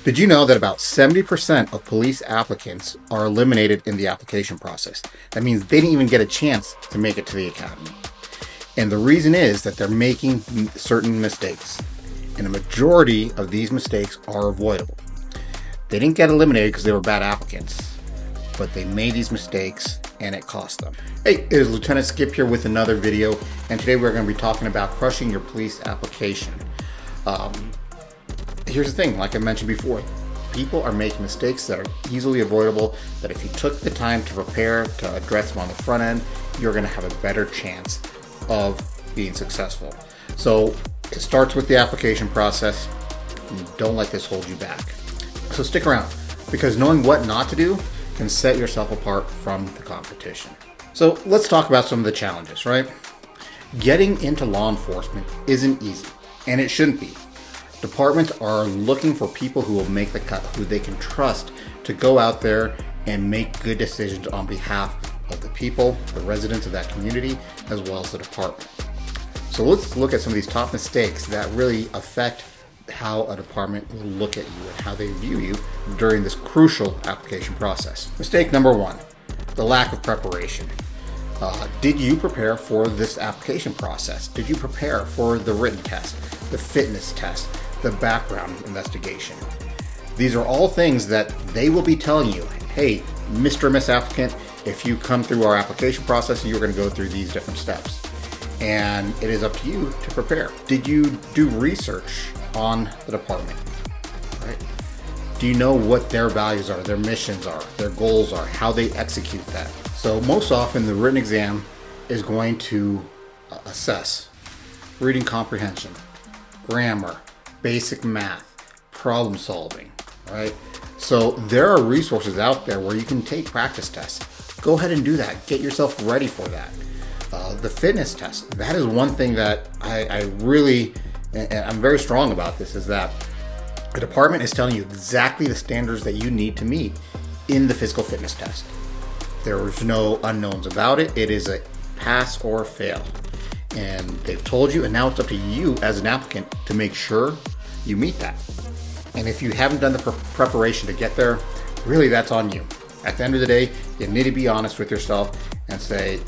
Did you know that about 70% of police applicants are eliminated in the application process? That means they didn't even get a chance to make it to the academy. And the reason is that they're making certain mistakes. And a majority of these mistakes are avoidable. They didn't get eliminated because they were bad applicants, but they made these mistakes and it cost them. Hey, it is Lieutenant Skip here with another video, and today we're going to be talking about crushing your police application. Here's the thing, like I mentioned before, people are making mistakes that are easily avoidable, that if you took the time to prepare to address them on the front end, you're going to have a better chance of being successful. So it starts with the application process. Don't let this hold you back. So stick around, because knowing what not to do can set yourself apart from the competition. So let's talk about some of the challenges, right? Getting into law enforcement isn't easy, and it shouldn't be. Departments are looking for people who will make the cut, who they can trust to go out there and make good decisions on behalf of the people, the residents of that community, as well as the department. So let's look at some of these top mistakes that really affect how a department will look at you and how they view you during this crucial application process. Mistake number one, the lack of preparation. Did you prepare for this application process? Did you prepare for the written test, the fitness test, the background investigation? These are all things that they will be telling you, hey, Mr. and Miss Applicant, if you come through our application process, you're going to go through these different steps. And it is up to you to prepare. Did you do research on the department? Right? Do you know what their values are, their missions are, their goals are, how they execute that? So most often the written exam is going to assess reading comprehension, grammar, basic math, problem solving, right? So there are resources out there where you can take practice tests. Go ahead and do that. Get yourself ready for that. The fitness test, that is one thing that I really, and I'm very strong about this, is that the department is telling you exactly the standards that you need to meet in the physical fitness test. There's no unknowns about it. It is a pass or fail. And they've told you, and now it's up to you as an applicant to make sure you meet that. And if you haven't done the preparation to get there, really that's on you. At the end of the day, you need to be honest with yourself and say,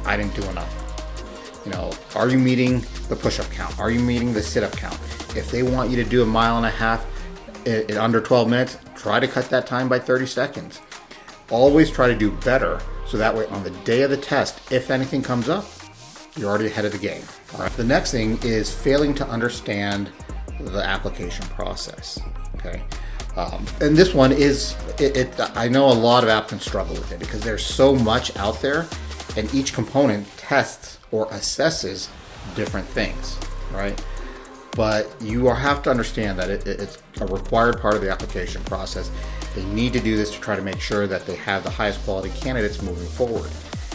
I didn't do enough. You know, are you meeting the push-up count? Are you meeting the sit-up count? If they want you to do 1.5 miles in under 12 minutes, try to cut that time by 30 seconds. Always try to do better, so that way on the day of the test, if anything comes up, you're already ahead of the game. All right. The next thing is failing to understand the application process. Okay, and this one is I know a lot of applicants struggle with it because there's so much out there, and each component tests or assesses different things, right? But you have to understand that it's a required part of the application process. They need to do this to try to make sure that they have the highest quality candidates moving forward.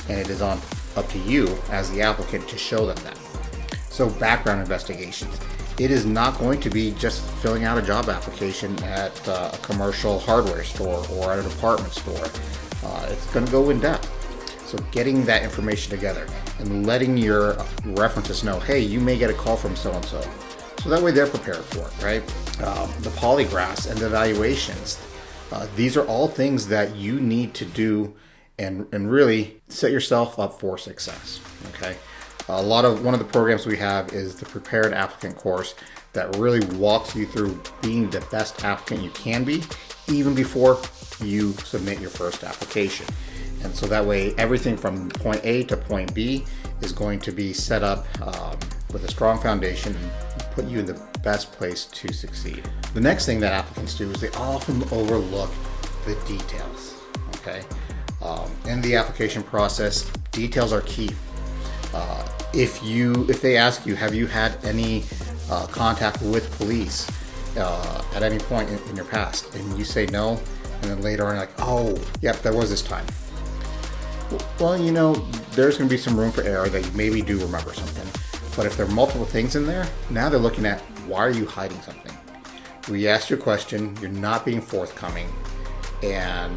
And it is up to you as the applicant to show them that. So background investigations. It is not going to be just filling out a job application at a commercial hardware store or at a department store. It's going to go in depth. So getting that information together and letting your references know, hey, you may get a call from so-and-so. So that way they're prepared for it, right? The polygraphs and the evaluations. These are all things that you need to do and really set yourself up for success, okay? One of the programs we have is the Prepared Applicant course that really walks you through being the best applicant you can be, even before you submit your first application. And so that way, everything from point A to point B is going to be set up with a strong foundation and put you in the best place to succeed. The next thing that applicants do is they often overlook the details, okay? In the application process, details are key. If they ask you, have you had any contact with police at any point in your past, and you say no, and then later on you're like, oh, yep, there was this time. Well, you know, there's going to be some room for error that you maybe do remember something. But if there are multiple things in there, now they're looking at, why are you hiding something? We asked you a question, you're not being forthcoming, and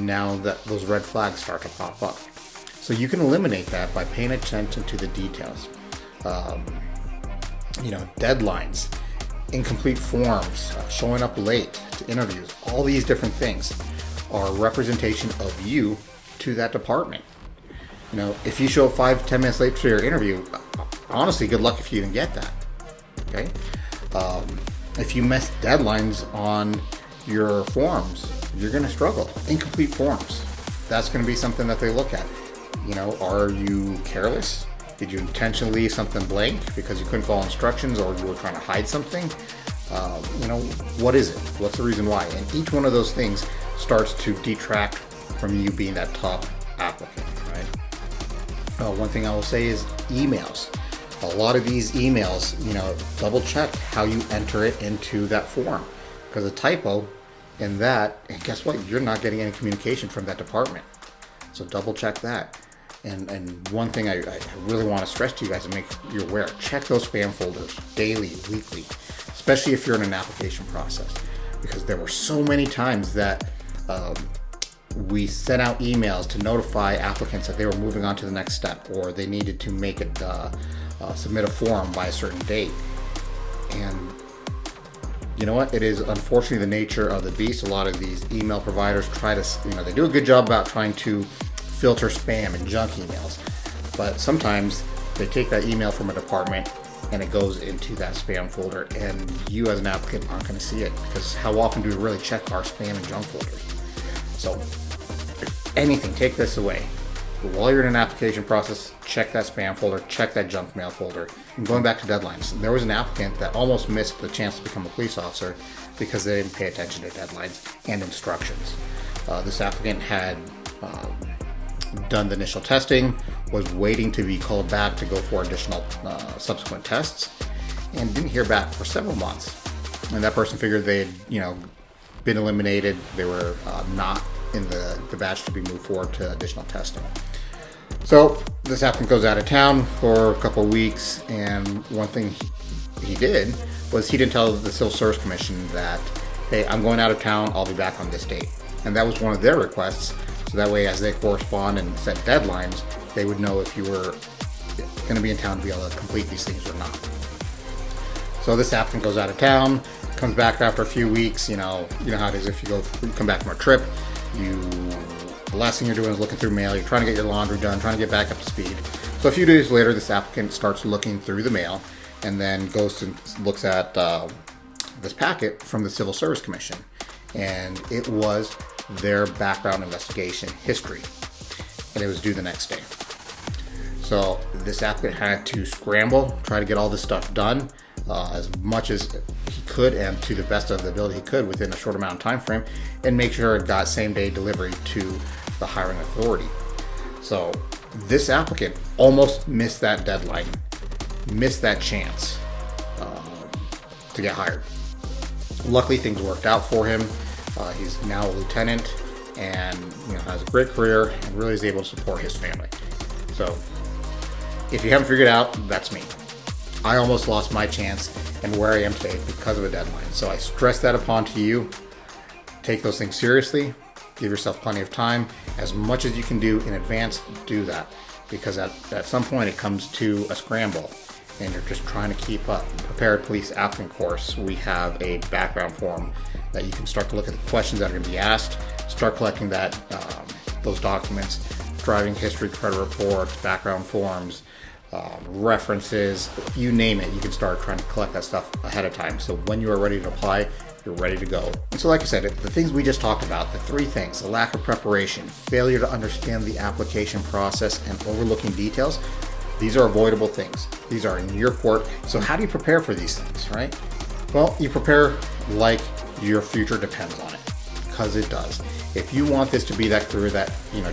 now that those red flags start to pop up. So you can eliminate that by paying attention to the details. Deadlines. incomplete forms, showing up late to interviews, all these different things are a representation of you to that department. If you show up 5-10 minutes late to your interview, honestly, good luck if you even get that. Okay. If you miss deadlines on your forms, you're going to struggle. Incomplete forms. That's going to be something that they look at. Are you careless? Did you intentionally leave something blank because you couldn't follow instructions, or you were trying to hide something? What is it? What's the reason why? And each one of those things starts to detract from you being that top applicant, right? One thing I will say is emails. A lot of these emails, double check how you enter it into that form, because a typo in that, and guess what? You're not getting any communication from that department. So double check that. And one thing I really want to stress to you guys and make you aware, check those spam folders daily, weekly, especially if you're in an application process, because there were so many times that we sent out emails to notify applicants that they were moving on to the next step, or they needed to make it submit a form by a certain date. And you know what? It is unfortunately the nature of the beast. A lot of these email providers try to, they do a good job about trying to filter spam and junk emails, but sometimes they take that email from a department and it goes into that spam folder, and you as an applicant aren't going to see it, because how often do we really check our spam and junk folders? So if anything, take this away. While you're in an application process, check that spam folder, check that junk mail folder. And going back to deadlines, there was an applicant that almost missed the chance to become a police officer because they didn't pay attention to deadlines and instructions. This applicant had done the initial testing, was waiting to be called back to go for additional subsequent tests, and didn't hear back for several months. And that person figured they had, been eliminated. They were not in the batch to be moved forward to additional testing. So this applicant goes out of town for a couple of weeks, and one thing he did was he didn't tell the Civil Service Commission that, hey, I'm going out of town, I'll be back on this date. And that was one of their requests, so that way as they correspond and set deadlines, they would know if you were going to be in town to be able to complete these things or not. So this applicant goes out of town, comes back after a few weeks. You know how it is if you come back from a trip. The last thing you're doing is looking through mail. You're trying to get your laundry done, trying to get back up to speed. So a few days later, this applicant starts looking through the mail, and then goes and looks at this packet from the Civil Service Commission, and it was their background investigation history, and it was due the next day. So this applicant had to scramble, try to get all this stuff done as much as he could and to the best of the ability he could within a short amount of time frame, and make sure it got same day delivery to the hiring authority. So this applicant almost missed that deadline, missed that chance to get hired. Luckily, things worked out for him. He's now a lieutenant, and has a great career and really is able to support his family. So if you haven't figured out, that's me. I almost lost my chance and where I am today because of a deadline. So I stress that upon to you. Take those things seriously. Give yourself plenty of time. As much as you can do in advance, do that. Because at some point it comes to a scramble and you're just trying to keep up. Prepared Police Applicant Course, we have a background form that you can start to look at the questions that are going to be asked, start collecting those documents, driving history, credit reports, background forms, references, you name it. You can start trying to collect that stuff ahead of time. So when you are ready to apply, you're ready to go. And so like I said, the things we just talked about, the three things: the lack of preparation, failure to understand the application process, and overlooking details, these are avoidable things. These are in your court. So how do you prepare for these things, right? Well, you prepare like your future depends on it, because it does. If you want this to be that career that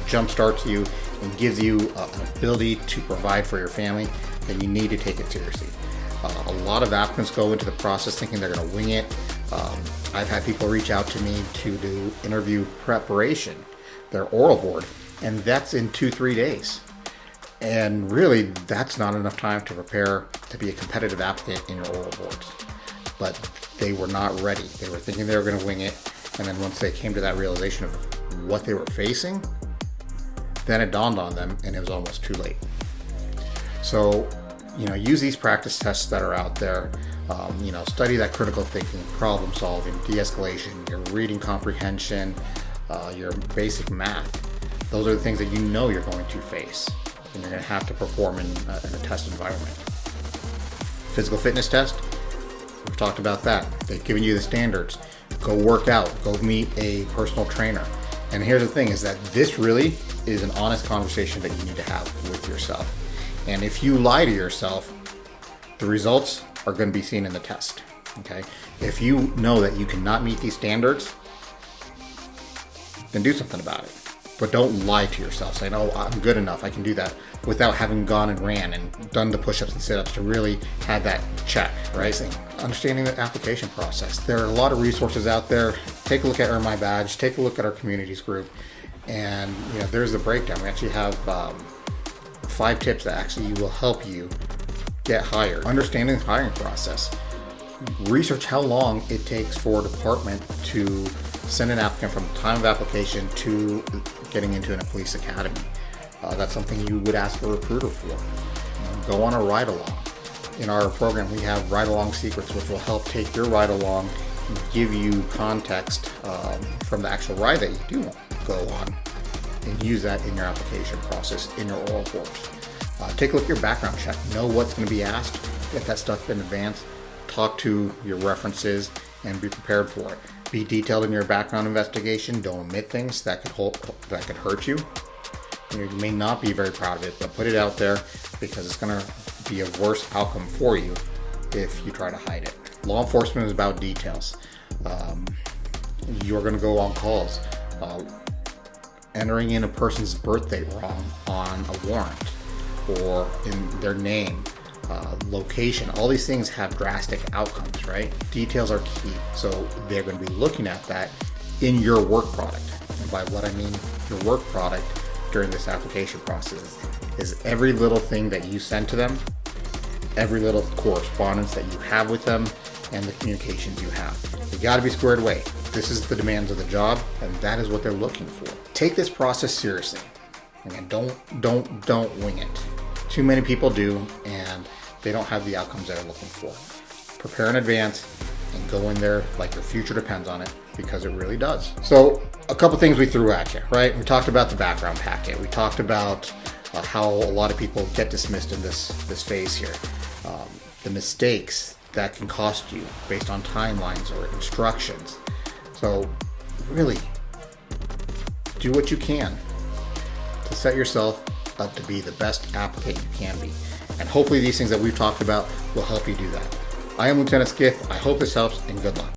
jumpstarts you and gives you an ability to provide for your family, then you need to take it seriously. A lot of applicants go into the process thinking they're going to wing it. I've had people reach out to me to do interview preparation, their oral board, and that's in 2-3 days. And really, that's not enough time to prepare to be a competitive applicant in your oral boards. But they were not ready. They were thinking they were going to wing it, and then once they came to that realization of what they were facing, then it dawned on them, and it was almost too late. So, use these practice tests that are out there. Study that critical thinking, problem solving, de-escalation, your reading comprehension, your basic math. Those are the things that you know you're going to face and you're going to have to perform in a test environment. Physical fitness test, we've talked about that. They've given you the standards. Go work out, go meet a personal trainer. And here's the thing is that this really is an honest conversation that you need to have with yourself. And if you lie to yourself, the results are going to be seen in the test. Okay? If you know that you cannot meet these standards, then do something about it. But don't lie to yourself saying, oh, I'm good enough, I can do that, without having gone and ran and done the push-ups and sit-ups to really have that check, right? Understanding the application process. There are a lot of resources out there. Take a look at Earn My Badge, take a look at our communities group, and there's the breakdown. We actually have 5 tips that actually will help you get hired. Understanding the hiring process. Research how long it takes for a department to send an applicant from the time of application to getting into a police academy. That's something you would ask a recruiter for. Go on a ride-along. In our program, we have ride-along secrets, which will help take your ride-along and give you context from the actual ride that you do go on, and use that in your application process, in your oral forms. Take a look at your background check. Know what's going to be asked. Get that stuff in advance. Talk to your references and be prepared for it. Be detailed in your background investigation. Don't omit things that could hurt you. You may not be very proud of it, but put it out there because it's going to be a worse outcome for you if you try to hide it. Law enforcement is about details. You're going to go on calls. Entering in a person's birthday wrong on a warrant or in their name, location, all these things have drastic outcomes, right? Details are key. So they're going to be looking at that in your work product. And by what I mean your work product during this application process is every little thing that you send to them, every little correspondence that you have with them, and the communications you have. You got to be squared away. This is the demands of the job, and that is what they're looking for. Take this process seriously. Again, don't wing it. Too many people do, and they don't have the outcomes they're looking for. Prepare in advance and go in there like your future depends on it, because it really does. So a couple things we threw at you, right? We talked about the background packet. We talked about how a lot of people get dismissed in this phase here. The mistakes that can cost you based on timelines or instructions. So really do what you can to set yourself up to be the best applicant you can be. And hopefully these things that we've talked about will help you do that. I am Lieutenant Skip. I hope this helps, and good luck.